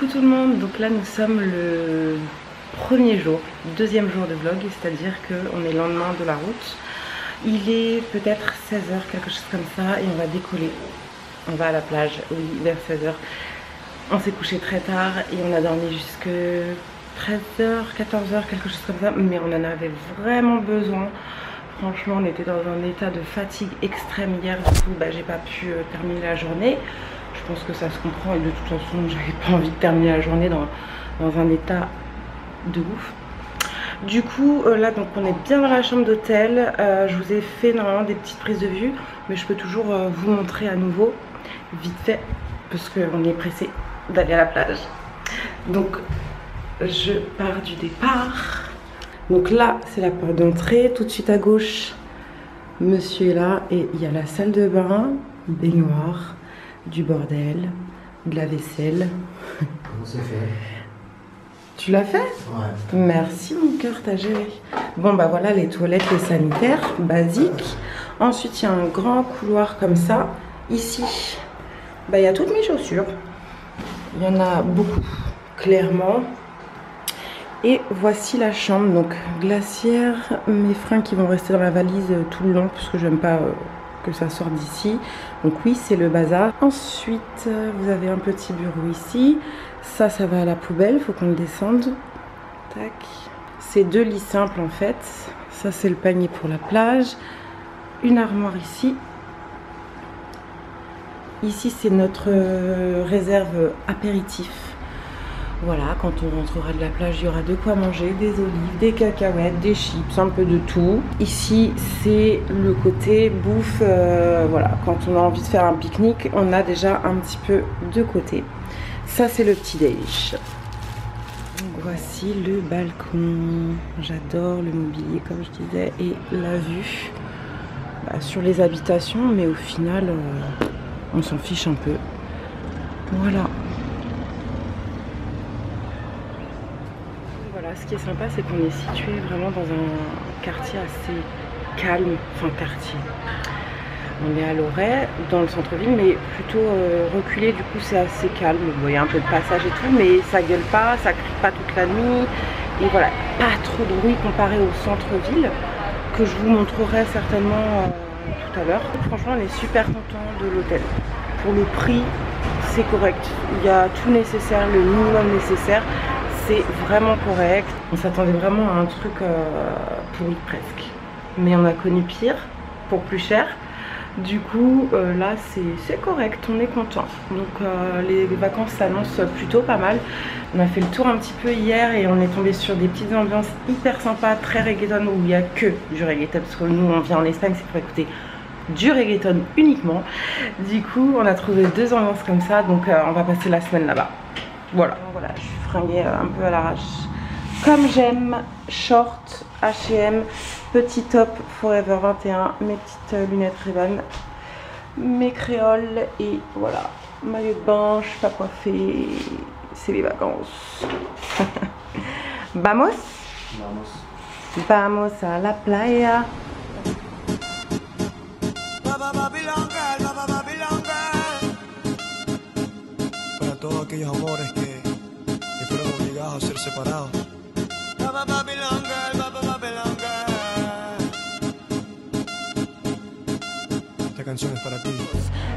Coucou tout le monde, donc là nous sommes le premier jour, deuxième jour de vlog, c'est-à-dire qu'on est le lendemain de la route. Il est peut-être 16h, quelque chose comme ça, et on va décoller. On va à la plage, oui, vers 16h. On s'est couché très tard et on a dormi jusque 13h, 14h, quelque chose comme ça, mais on en avait vraiment besoin. Franchement, on était dans un état de fatigue extrême hier, du coup j'ai pas pu terminer la journée. Je pense que ça se comprend et de toute façon j'avais pas envie de terminer la journée dans un état de ouf. Du coup là donc on est bien dans la chambre d'hôtel. Je vous ai fait normalement des petites prises de vue, mais je peux toujours vous montrer à nouveau vite fait parce qu'on est pressé d'aller à la plage. Donc je pars du départ. Donc là c'est la porte d'entrée, tout de suite à gauche monsieur est là et il y a la salle de bain, baignoire, du bordel, de la vaisselle. Comment c'est fait? Tu l'as fait? Ouais. Merci mon cœur, t'as géré. Bon bah voilà les toilettes, les sanitaires basiques. Ensuite il y a un grand couloir comme ça. Ici, bah il y a toutes mes chaussures. Il y en a beaucoup, clairement. Et voici la chambre, donc glacière, mes fringues qui vont rester dans la valise tout le long parce que j'aime pas que ça sorte d'ici. Donc oui, c'est le bazar. Ensuite, vous avez un petit bureau ici. Ça va à la poubelle, faut qu'on le descende. Tac. C'est deux lits simples en fait. Ça c'est le panier pour la plage. Une armoire ici. Ici c'est notre réserve apéritif. Voilà, quand on rentrera de la plage, il y aura de quoi manger, des olives, des cacahuètes, des chips, un peu de tout. Ici, c'est le côté bouffe, voilà, quand on a envie de faire un pique-nique, on a déjà un petit peu de côté. Ça, c'est le petit déj. Donc, voici le balcon. J'adore le mobilier, comme je disais, et la vue sur les habitations, mais au final, on s'en fiche un peu. Voilà. Ce qui est sympa, c'est qu'on est situé vraiment dans un quartier assez calme, enfin quartier. On est à Loret, dans le centre-ville, mais plutôt reculé, du coup c'est assez calme. Bon, il y a un peu de passage et tout, mais ça gueule pas, ça crie pas toute la nuit. Et voilà, pas trop de bruit comparé au centre-ville, que je vous montrerai certainement tout à l'heure. Franchement, on est super content de l'hôtel. Pour le prix, c'est correct. Il y a tout nécessaire, le minimum nécessaire. C'est vraiment correct. On s'attendait vraiment à un truc pourri presque. Mais on a connu pire, pour plus cher. Du coup, là, c'est correct, on est content. Donc, les vacances s'annoncent plutôt pas mal. On a fait le tour un petit peu hier et on est tombé sur des petites ambiances hyper sympas, très reggaeton, où il n'y a que du reggaeton. Parce que nous, on vient en Espagne, c'est pour écouter du reggaeton uniquement. Du coup, on a trouvé deux ambiances comme ça. Donc, on va passer la semaine là-bas. Voilà, je suis fringuée un peu à l'arrache. Comme j'aime, short, H&M, petit top Forever 21, mes petites lunettes Ray-Ban, mes créoles et voilà, maillot de bain, je suis pas coiffée, c'est les vacances. Vamos? Vamos. Vamos a la playa. Para todos aquellos amores que fueron obligados a ser separados. Esta canción es para ti.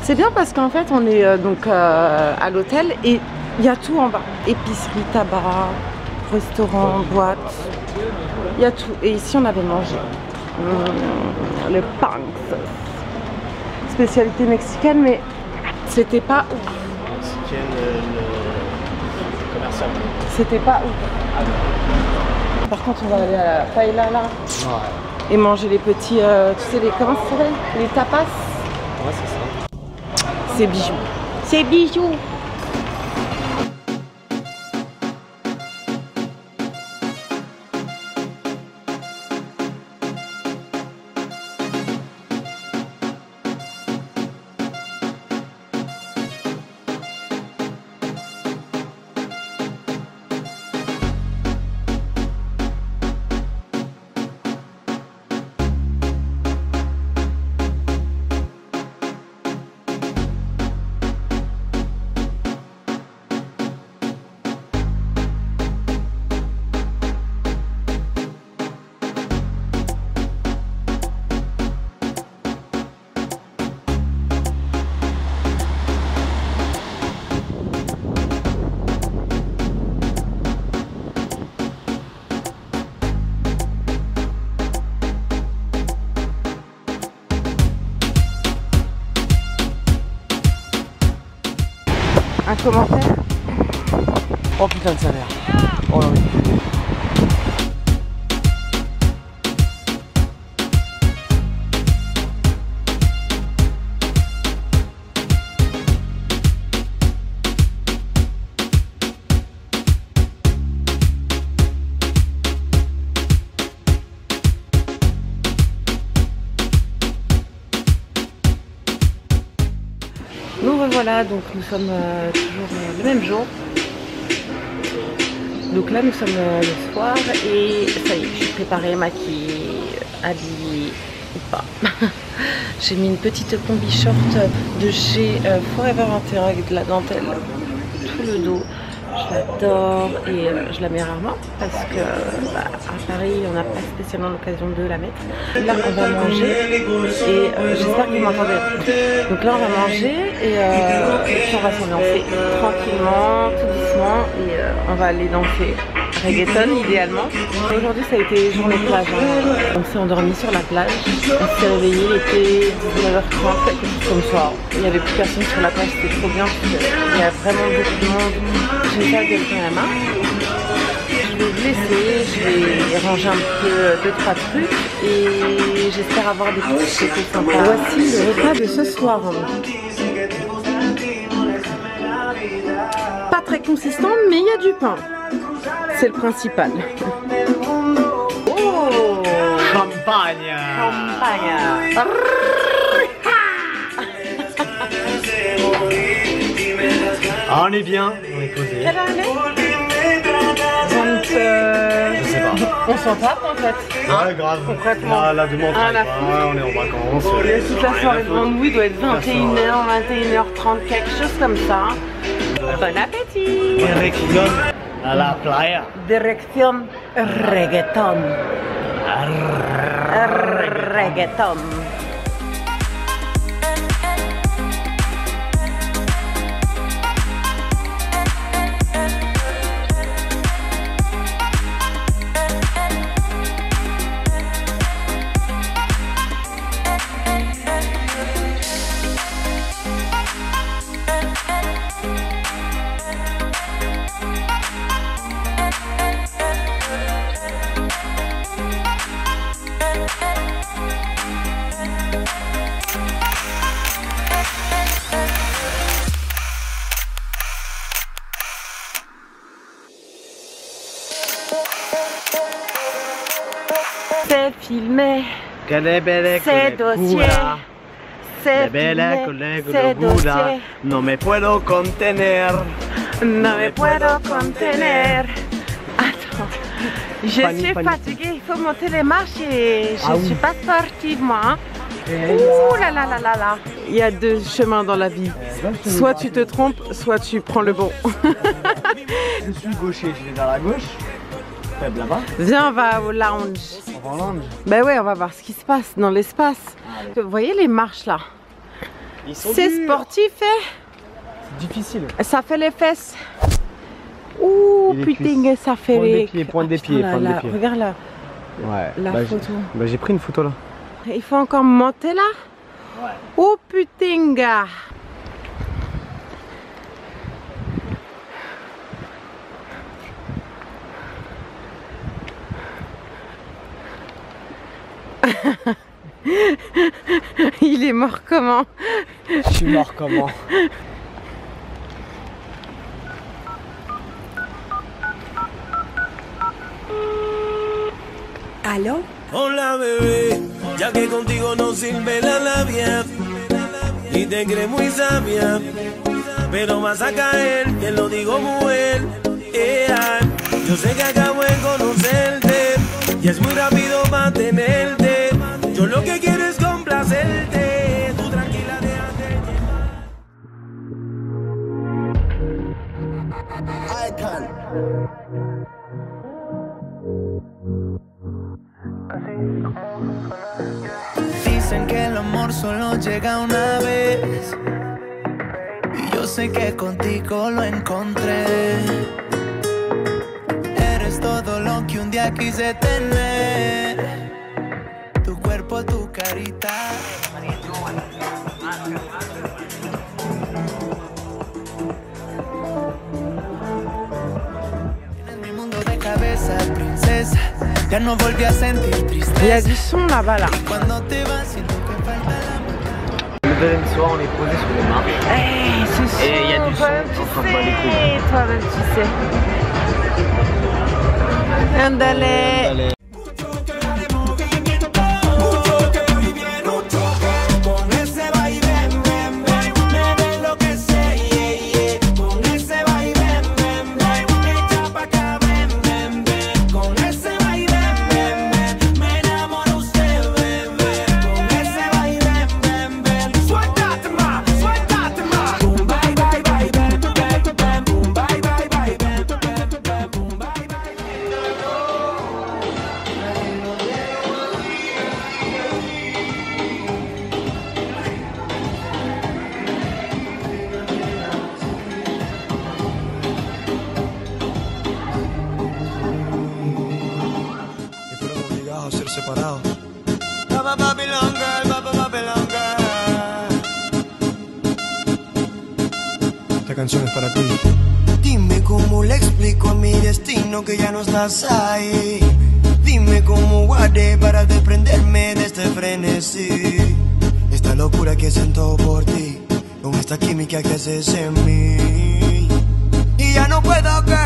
C'est bien parce qu'en fait on est donc à l'hôtel et il y a tout en bas. Épicerie, tabac, restaurant, boîte, il y a tout. Et ici on avait mangé le panks, spécialité mexicaine, mais c'était pas ouf. C'était pas ouf. Par contre, on va aller à la paella là. Ouais. Et manger les petits, tu sais, comment ça s'appelle? Les tapas. Ouais, c'est ça. C'est bijoux. C'est bijoux. commentaire. Oh putain de salaire. Oh là oui. Nous revoilà, donc nous sommes toujours le même jour. Donc là nous sommes le soir et ça y est, je suis préparée, maquillée, habillée ou pas. J'ai mis une petite combi short de chez Forever 21 avec de la dentelle tout le dos. Je l'adore et je la mets rarement parce que à Paris on n'a pas spécialement l'occasion de la mettre. Là on va manger et j'espère que vous m'entendez. Donc là on va manger et puis on va s'ambiancer tranquillement, tout doucement et on va aller danser reggaeton idéalement. Aujourd'hui ça a été journée de plage, hein. On s'est endormi sur la plage, on s'est réveillé, il était 19h30, quelque chose comme ça. Il n'y avait plus personne sur la plage, c'était trop bien parce qu'il y a vraiment beaucoup de monde. J'ai pas quelqu'un à la main. Je vais vous laisser, je vais ranger un peu 2-3 trucs et j'espère avoir des petits côtés sympas. Voici le repas de ce soir. Pas très consistant, mais il y a du pain. C'est le principal. Oh, Champagne. Champagne. Ah, on est bien, on est posé. Quelle heure il est? Je sais pas. On s'en tape en fait. Ouais, grave. Concrètement. Là, demain, on travaille pas, on est en vacances. Toute la soirée devant nous, il doit être 21h, 21h30, quelque chose comme ça. Bon appétit. Direction à la playa. Direction reggaeton. Reggaeton. C'est filmé, c'est dossier, c'est filmé, c'est dossier. No me puedo contener. No me puedo contener. Attends, je suis fatiguée, il faut monter les marches et je suis pas sportive moi. Hein. Ouh là là là là là. Il y a deux chemins dans la vie. Soit tu te trompes, soit tu prends le bon. Je suis gaucher, je vais vers la gauche. Là-bas. Viens, on va au lounge. On va en lounge. Ben ouais, on va voir ce qui se passe dans l'espace. Vous voyez les marches là? C'est sportif, hein? C'est difficile. Ça fait les fesses. Ouh, putain, ça fait les... Pointe des pieds, pointe des pieds. Regarde là. Ouais. La photo. J'ai pris une photo là. Il faut encore monter là? Ouais. Oh putain, gars. Il est mort comment? Je suis mort comment? Allô? Hola bebé, ya que contigo no sirve la labia y te crees muy sabia, pero vas a caer, te lo digo mujer. Yo sé que acabo de conocerte y es muy rápido mantenerte. Yo lo que quiero es complacerte. Tú tranquila, déjate llevar. Dicen que el amor solo llega una vez y yo sé que contigo lo encontré. Eres todo lo que un día quise tener. Tu cuerpo, tu carita. cabeza. Ya no volví a sentir Il y a tristeza. du son là-bas là. Cuando te vas siento que falta la. Le deuxième soir, on est posé sur les marches. Hey, ce son, Et il y a du son, toi-même tu on s'en bat les couilles. sais, toi-même tu sais. Andale. Allez. A ser separados. Esta canción es para ti. Dime cómo le explico a mi destino que ya no estás ahí. Dime cómo guardé para desprenderme de este frenesí. Esta locura que siento por ti, con esta química que haces en mí. Y ya no puedo caer.